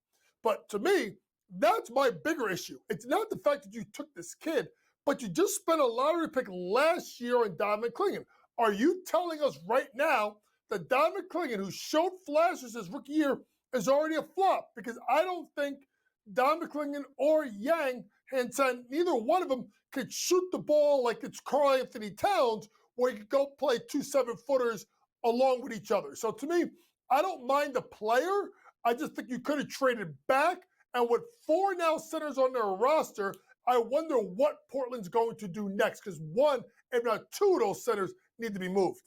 But to me, that's my bigger issue. It's not the fact that you took this kid, but you just spent a lottery pick last year on Donovan Clingan. Are you telling us right now that Donovan Clingan, who showed flashes his rookie year, is already a flop? Because I don't think Donovan Clingan or Yang Hansen, neither one of them could shoot the ball like it's Karl Anthony Towns, where you could go play 2 7-footers along with each other. So to me, I don't mind the player. I just think you could have traded back. And with 4 now centers on their roster, I wonder what Portland's going to do next, because 1, if not 2 of those centers need to be moved.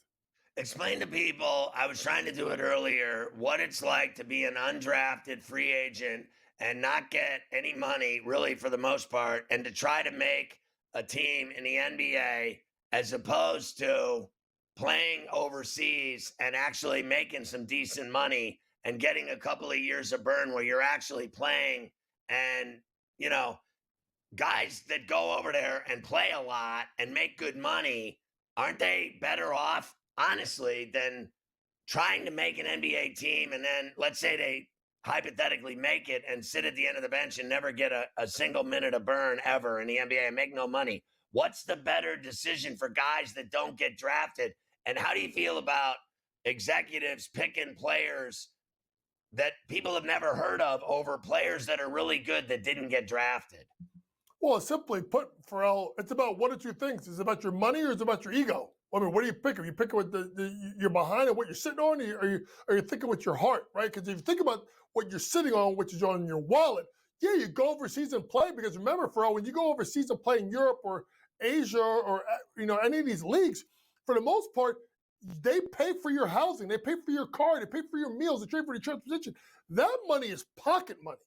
Explain to people, I was trying to do it earlier, what it's like to be an undrafted free agent and not get any money, really, for the most part, and to try to make a team in the NBA as opposed to playing overseas and actually making some decent money and getting a couple of years of burn where you're actually playing. And, you know, guys that go over there and play a lot and make good money, aren't they better off, honestly, than trying to make an NBA team and then let's say they hypothetically make it and sit at the end of the bench and never get a single minute of burn ever in the NBA and make no money? What's the better decision for guys that don't get drafted? And how do you feel about executives picking players that people have never heard of over players that are really good that didn't get drafted? Well, simply put, Ferrall, it's about one or two things. Is it about your money or is it about your ego? I mean, what do you pick? Are you picking with you're behind and what you're sitting on? Or are you thinking with your heart, right? Because if you think about what you're sitting on, which is on your wallet, yeah, you go overseas and play. Because remember, Ferrall, when you go overseas and play in Europe or Asia or any of these leagues, for the most part, they pay for your housing, they pay for your car, they pay for your meals, they pay for your transportation. That money is pocket money,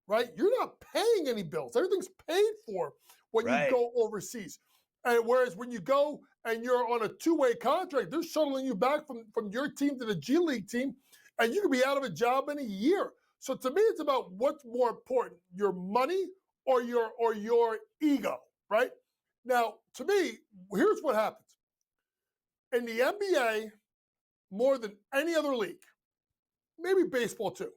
right? You're not paying any bills. Everything's paid for when you go overseas. And whereas when you go and you're on a 2-way contract, they're shuttling you back from your team to the G League team, and you could be out of a job in a year. So to me, it's about what's more important, your money or your ego, right? Now, to me, here's what happens. In the NBA, more than any other league, maybe baseball too,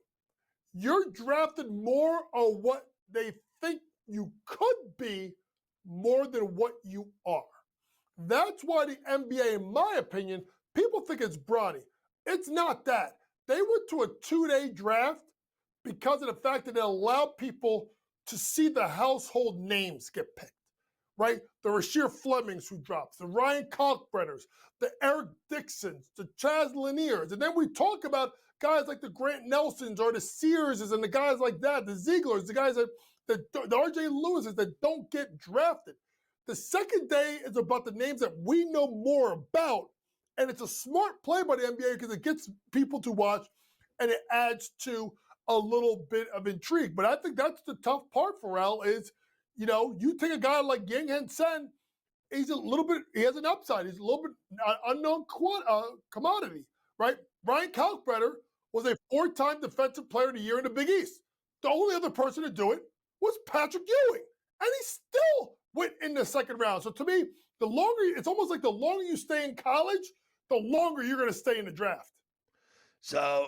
you're drafted more on what they think you could be more than what you are. That's why the NBA, in my opinion, people think it's brawny. It's not that. They went to a 2-day draft because of the fact that it allowed people to see the household names get picked, right? The Rasheer Flemings who drops, the Ryan Kalkbrenners, the Eric Dixons, the Chaz Laniers. And then we talk about guys like the Grant Nelsons or the Searses and the guys like that, the Zieglers, the guys that the RJ Lewises that don't get drafted. The second day is about the names that we know more about. And it's a smart play by the NBA because it gets people to watch and it adds to a little bit of intrigue. But I think that's the tough part for Al is, you take a guy like Yang Hansen, he's a little bit, he has an upside. He's a little bit unknown commodity, right? Ryan Kalkbrenner was a 4-time Defensive Player of the Year in the Big East. The only other person to do it was Patrick Ewing. And he still went in the second round. So to me, it's almost like the longer you stay in college, the longer you're going to stay in the draft. So,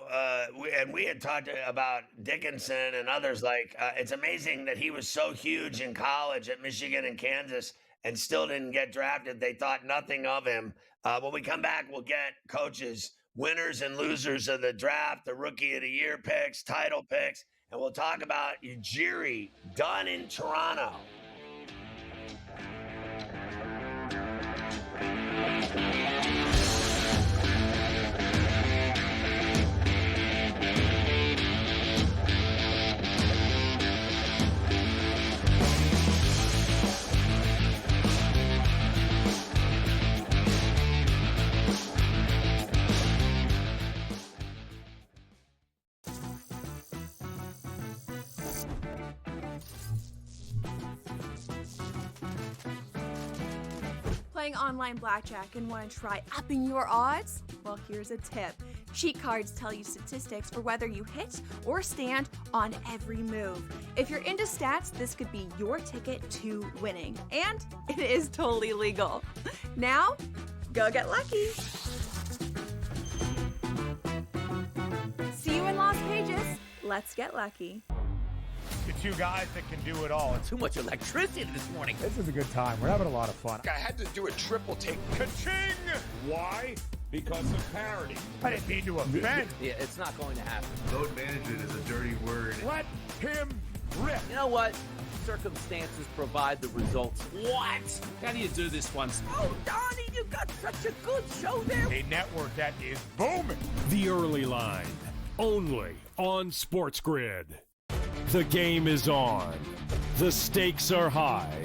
we had talked about Dickinson and others. It's amazing that he was so huge in college at Michigan and Kansas and still didn't get drafted. They thought nothing of him. When we come back, we'll get coaches, winners and losers of the draft, the Rookie of the Year picks, title picks, and we'll talk about Ujiri, done in Toronto. Playing online blackjack and want to try upping your odds? Well, here's a tip. Cheat cards tell you statistics for whether you hit or stand on every move. If you're into stats, this could be your ticket to winning. And it is totally legal. Now, go get lucky. See you in Lost Pages. Let's get lucky. The two guys that can do it all. Too much electricity this morning. This is a good time. We're having a lot of fun. I had to do a triple take. Ka-ching! Why? Because of parity. I didn't mean to offend. Yeah, it's not going to happen. Load management is a dirty word. Let him rip. You know what? Circumstances provide the results. What? How do you do this one? Oh, Donnie, you got such a good show there. A network that is booming. The Early Line, only on SportsGrid. The game is on. The stakes are high.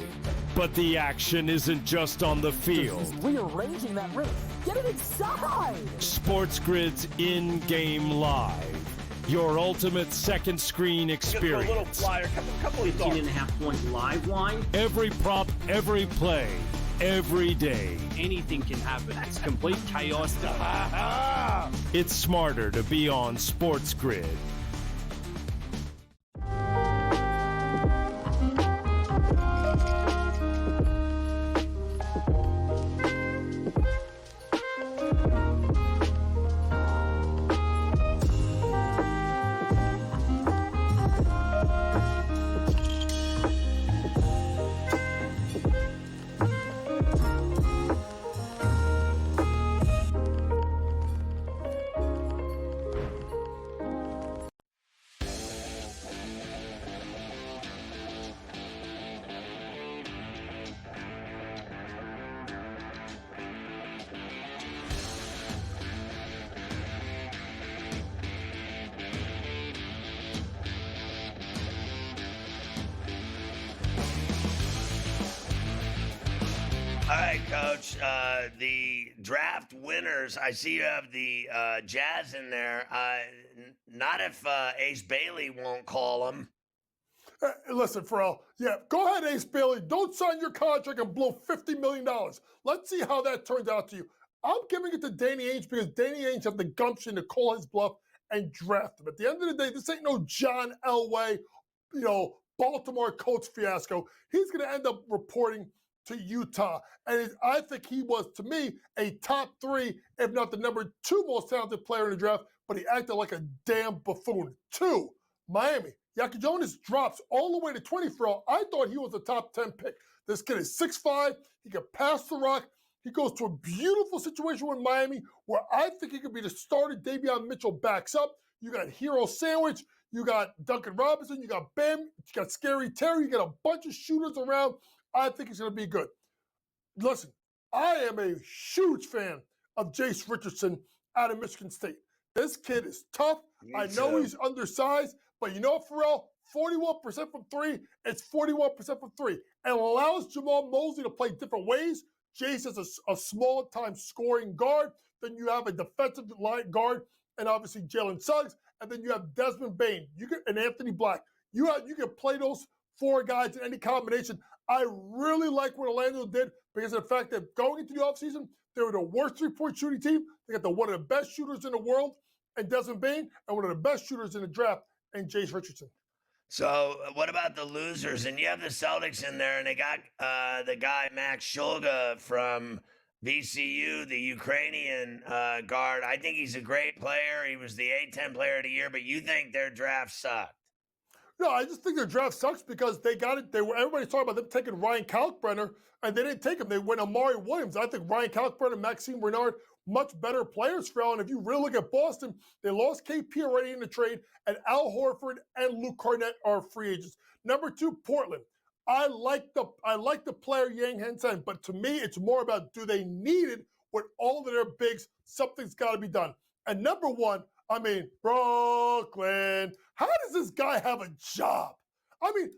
But the action isn't just on the field. He's rearranging that roof. Get it inside! SportsGrid's in-game live. Your ultimate second screen experience. A little flyer, couple of 18.5 point live line. Every prop, every play, every day. Anything can happen. It's complete chaos. It's smarter to be on SportsGrid. All right, Coach. The draft winners. I see you have the Jazz in there. Not if Ace Bailey won't call them. Listen, Ferrall. Yeah, go ahead, Ace Bailey. Don't sign your contract and blow $50 million. Let's see how that turns out to you. I'm giving it to Danny Ainge because Danny Ainge has the gumption to call his bluff and draft him. At the end of the day, this ain't no John Elway, Baltimore Colts fiasco. He's going to end up reporting to Utah. And I think he was, to me, a top 3, if not the number 2 most talented player in the draft, but he acted like a damn buffoon. 2, Miami. Yaki Jonas drops all the way to 20 for all. I thought he was a top 10 pick. This kid is 6'5". He can pass the rock. He goes to a beautiful situation with Miami where I think he could be the starter. Davion Mitchell backs up. You got Hero Sandwich. You got Duncan Robinson. You got Bam. You got Scary Terry. You got a bunch of shooters around. I think he's going to be good. Listen, I am a huge fan of Jace Richardson out of Michigan State. This kid is tough. I know he's undersized, but you know, Ferrall, 41% from 3, it's 41% from 3. And allows Jamal Mosley to play different ways. Jace is a small-time scoring guard. Then you have a defensive line guard, and obviously Jalen Suggs. And then you have Desmond Bane. And Anthony Black. You can play those 4 guys in any combination. I really like what Orlando did because of the fact that going into the offseason, they were the worst 3-point shooting team. They got one of the best shooters in the world, and Desmond Bane, and one of the best shooters in the draft, and Jace Richardson. So what about the losers? And you have the Celtics in there, and they got the guy Max Shulga from VCU, the Ukrainian guard. I think he's a great player. He was the A-10 player of the year, but you think their draft sucked? No, I just think their draft sucks because they got it. Everybody's talking about them taking Ryan Kalkbrenner, and they didn't take him. They went Amari Williams. I think Ryan Kalkbrenner, Maxime Renard, much better players, Ferrall. And if you really look at Boston, they lost KP already in the trade, and Al Horford and Luke Cornett are free agents. Number 2, Portland. I like the player Yang Henson, but to me, it's more about do they need it with all of their bigs? Something's got to be done. And number 1, Brooklyn. How does this guy have a job?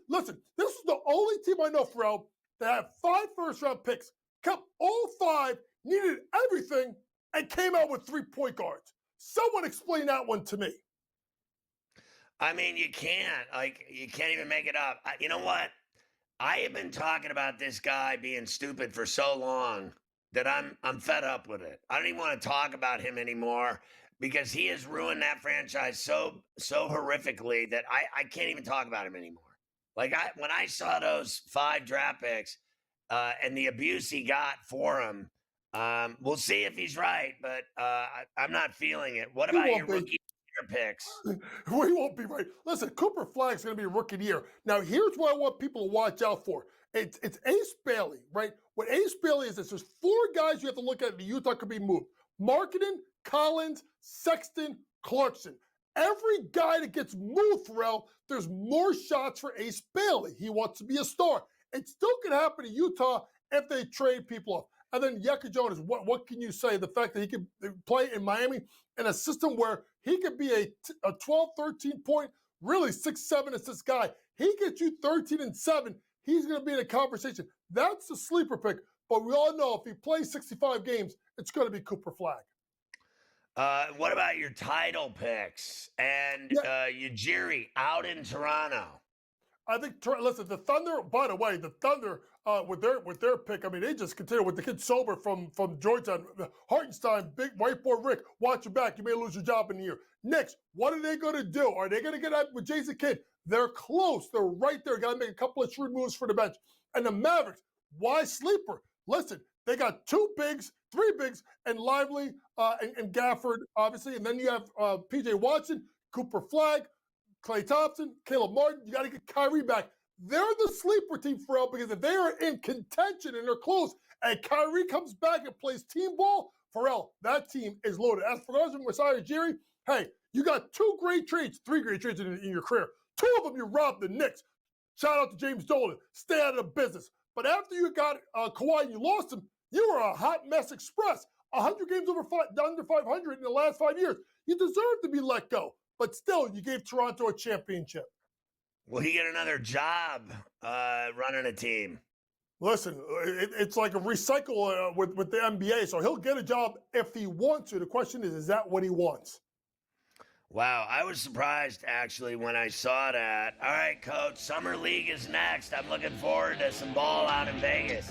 Listen, this is the only team I know, Ferrall, that had 5 first-round picks, kept all 5, needed everything, and came out with 3 point guards. Someone explain that one to me. You can't. You can't even make it up. You know what? I have been talking about this guy being stupid for so long. that I'm fed up with it. I don't even want to talk about him anymore because he has ruined that franchise so horrifically that I can't even talk about him anymore. Like when I saw those 5 draft picks and the abuse he got for him, we'll see if he's right, but I'm not feeling it. What about your rookie picks? We won't be right. Listen, Cooper Flagg's going to be a rookie of the year. Now, here's what I want people to watch out for. It's Ace Bailey, right? What Ace Bailey is there's 4 guys you have to look at in Utah could be moved. Marketing, Collins, Sexton, Clarkson. Every guy that gets moved, Ferrall, there's more shots for Ace Bailey. He wants to be a star. It still could happen in Utah if they trade people off. And then Yeka Jonas, what can you say? The fact that he could play in Miami in a system where he could be a 12, 13 point, really 6, 7 assist guy. He gets you 13 and 7. He's going to be in a conversation. That's the sleeper pick. But we all know if he plays 65 games, it's going to be Cooper Flagg. What about your title picks and Ujiri out in Toronto? I think, listen, the Thunder, by the way, with their pick, I mean, they just continue with the kid Sober from Georgetown. Hartenstein, big whiteboard Rick, watch your back. You may lose your job in a year. Next, what are they going to do? Are they going to get out with Jason Kidd? They're close. They're right there. Got to make a couple of shrewd moves for the bench. And the Mavericks, why sleeper? Listen, they got 2 bigs, 3 bigs, and Lively and Gafford, obviously. And then you have P.J. Watson, Cooper Flagg, Klay Thompson, Caleb Martin. You got to get Kyrie back. They're the sleeper team, Ferrall, because if they are in contention and they're close, and Kyrie comes back and plays team ball, Ferrall, that team is loaded. As for Masai Ujiri, hey, you got 2 great trades, 3 great trades in your career. 2 of them you robbed the Knicks. Shout out to James Dolan. Stay out of the business. But after you got Kawhi and you lost him, you were a hot mess express. 100 games under 500 in the last 5 years. You deserve to be let go. But still, you gave Toronto a championship. Will he get another job running a team? Listen, it's like a recycle with the NBA, so he'll get a job if he wants to. The question is that what he wants? Wow, I was surprised, actually, when I saw that. All right, Coach, Summer League is next. I'm looking forward to some ball out in Vegas.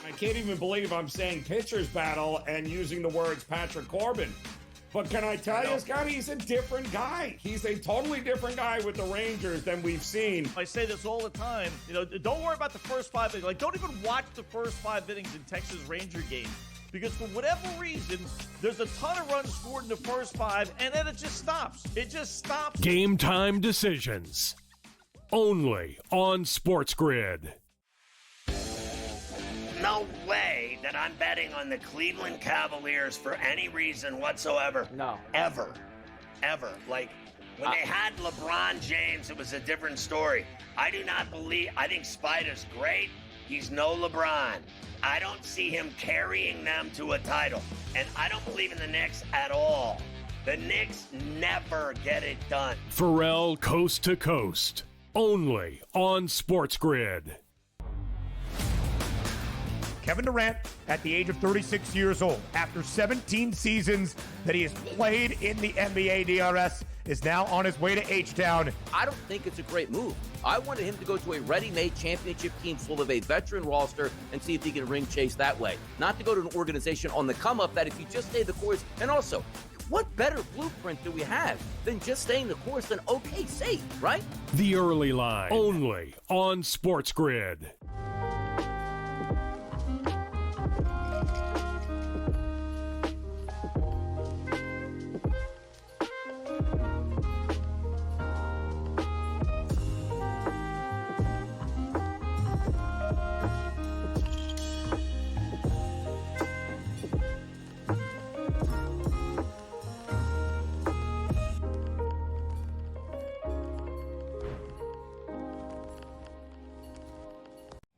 I can't even believe I'm saying pitcher's battle and using the words Patrick Corbin. But can I tell you, Scott, he's a different guy. He's a totally different guy with the Rangers than we've seen. I say this all the time. You know, don't worry about the first 5 innings. Like, don't even watch the first 5 innings in Texas Ranger games. Because for whatever reason, there's a ton of runs scored in the first 5, and then it just stops. It just stops. Game time decisions. Only on SportsGrid. No way that I'm betting on the Cleveland Cavaliers for any reason whatsoever. No. Ever. Like, when they had LeBron James, it was a different story. I do not believe, I think Spider's great. He's no LeBron. I don't see him carrying them to a title. And I don't believe in the Knicks at all. The Knicks never get it done. Ferrall Coast to Coast. Only on SportsGrid. Kevin Durant, at the age of 36 years old, after 17 seasons that he has played in the NBA DRS, is now on his way to H-Town. I don't think it's a great move. I wanted him to go to a ready-made championship team full of a veteran roster and see if he can ring chase that way. Not to go to an organization on the come-up that if you just stay the course, and also, what better blueprint do we have than just staying the course than okay, safe, right? The Early Line. Only on SportsGrid.